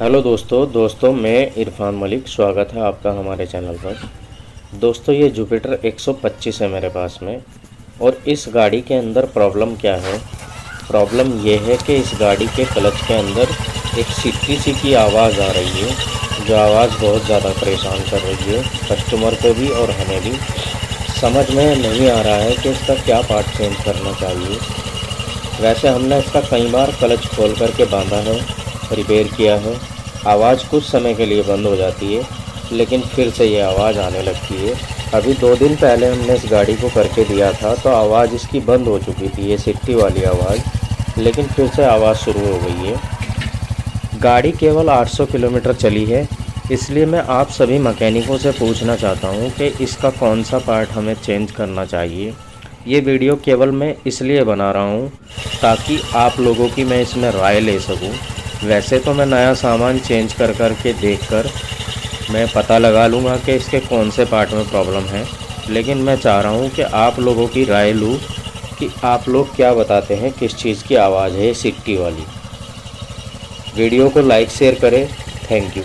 Hello दोस्तों मैं इरफान मलिक। स्वागत है आपका हमारे चैनल पर। दोस्तों ये जुपिटर 125 है मेरे पास में। और इस गाड़ी के अंदर प्रॉब्लम क्या है? प्रॉब्लम ये है कि इस गाड़ी के क्लच के अंदर एक सिक्की सी की आवाज़ आ रही है, जो आवाज़ बहुत ज़्यादा परेशान कर रही है कस्टमर को भी और हमें भी। समझ में नहीं आ रहा है कि इसका क्या पार्ट चेंज करना चाहिए। वैसे हमने इसका कई बार क्लच खोल करके बांधा है, रिपेयर किया है। आवाज़ कुछ समय के लिए बंद हो जाती है, लेकिन फिर से ये आवाज़ आने लगती है। अभी 2 दिन पहले हमने इस गाड़ी को करके दिया था तो आवाज़ इसकी बंद हो चुकी थी, ये सिट्टी वाली आवाज़, लेकिन फिर से आवाज़ शुरू हो गई है। गाड़ी केवल 800 किलोमीटर चली है, इसलिए मैं आप सभी मैकेनिकों से पूछना चाहता हूँ कि इसका कौन सा पार्ट हमें चेंज करना चाहिए। ये वीडियो केवल मैं इसलिए बना रहा हूँ ताकि आप लोगों की मैं इसमें राय ले सकूँ। वैसे तो मैं नया सामान चेंज कर के देख कर मैं पता लगा लूँगा कि इसके कौन से पार्ट में प्रॉब्लम है, लेकिन मैं चाह रहा हूँ कि आप लोगों की राय लूँ कि आप लोग क्या बताते हैं, किस चीज़ की आवाज़ है ये सिट्टी वाली। वीडियो को लाइक शेयर करें। Thank you.